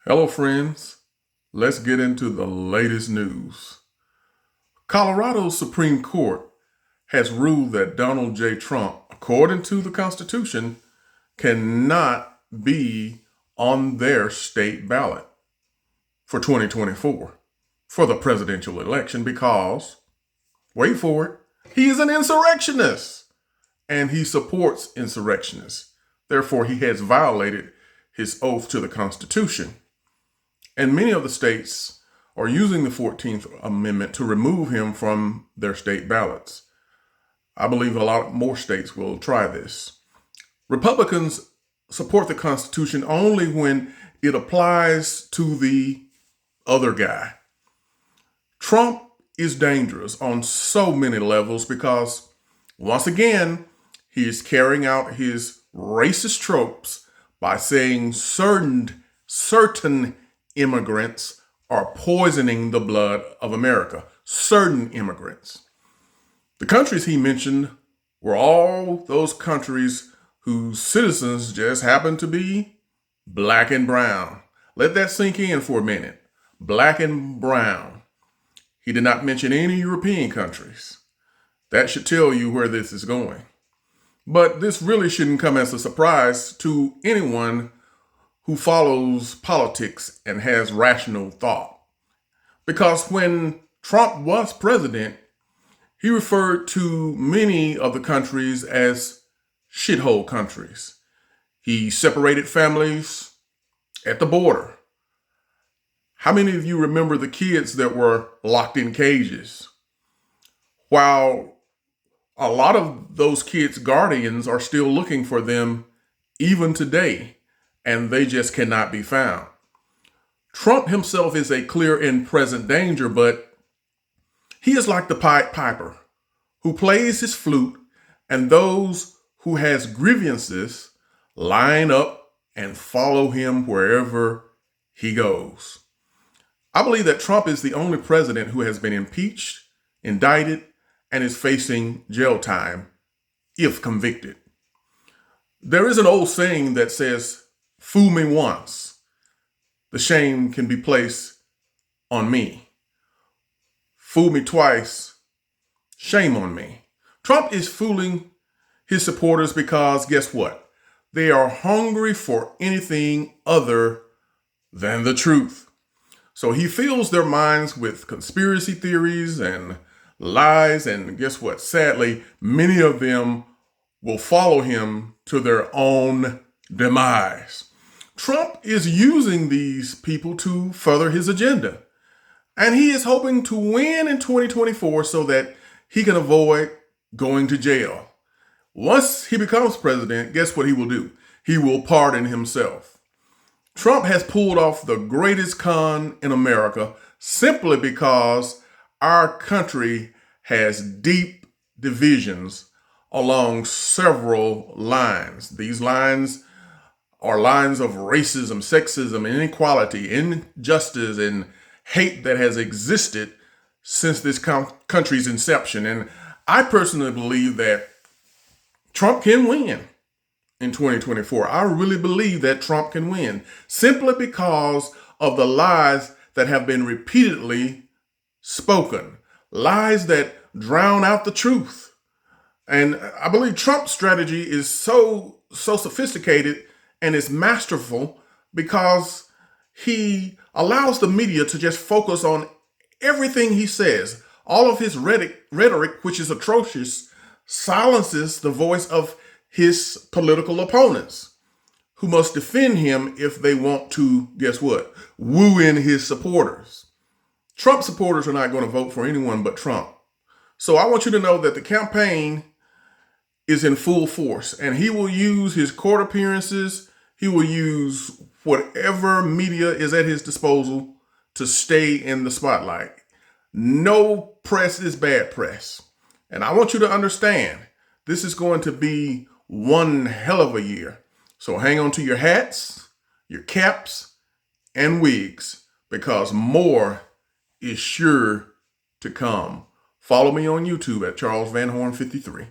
Hello, friends. Let's get into the latest news. Colorado's Supreme Court has ruled that Donald J. Trump, according to the Constitution, cannot be on their state ballot for 2024 for the presidential election because, wait for it, he is an insurrectionist and he supports insurrectionists. Therefore, he has violated his oath to the Constitution. And many of the states are using the 14th Amendment to remove him from their state ballots. I believe a lot more states will try this. Republicans support the Constitution only when it applies to the other guy. Trump is dangerous on so many levels because, once again, he is carrying out his racist tropes by saying certain immigrants are poisoning the blood of America. Certain immigrants. The countries he mentioned were all those countries whose citizens just happen to be black and brown. Let that sink in for a minute. Black and brown. He did not mention any European countries. That should tell you where this is going. But this really shouldn't come as a surprise to anyone who follows politics and has rational thought. Because when Trump was president, he referred to many of the countries as shithole countries. He separated families at the border. How many of you remember the kids that were locked in cages? While a lot of those kids' guardians are still looking for them even today, and they just cannot be found. Trump himself is a clear and present danger, but he is like the Pied Piper who plays his flute, and those who has grievances line up and follow him wherever he goes. I believe that Trump is the only president who has been impeached, indicted, and is facing jail time if convicted. There is an old saying that says, "Fool me once, the shame can be placed on me. Fool me twice, shame on me." Trump is fooling his supporters because guess what? They are hungry for anything other than the truth. So he fills their minds with conspiracy theories and lies, and guess what? Sadly, many of them will follow him to their own demise. Trump is using these people to further his agenda. And he is hoping to win in 2024 so that he can avoid going to jail. Once he becomes president, guess what he will do? He will pardon himself. Trump has pulled off the greatest con in America simply because our country has deep divisions along several lines. These lines are lines of racism, sexism, inequality, injustice, and hate that has existed since this country's inception. And I personally believe that Trump can win in 2024. I really believe that Trump can win simply because of the lies that have been repeatedly spoken, lies that drown out the truth. And I believe Trump's strategy is so sophisticated and is masterful because he allows the media to just focus on everything he says. All of his rhetoric, which is atrocious, silences the voice of his political opponents, who must defend him if they want to, guess what, woo in his supporters. Trump supporters are not going to vote for anyone but Trump. So I want you to know that the campaign is in full force, and he will use his court appearances. He will use whatever media is at his disposal to stay in the spotlight. No press is bad press. And I want you to understand, this is going to be one hell of a year. So hang on to your hats, your caps, and wigs, because more is sure to come. Follow me on YouTube at Charles Van Horn 53.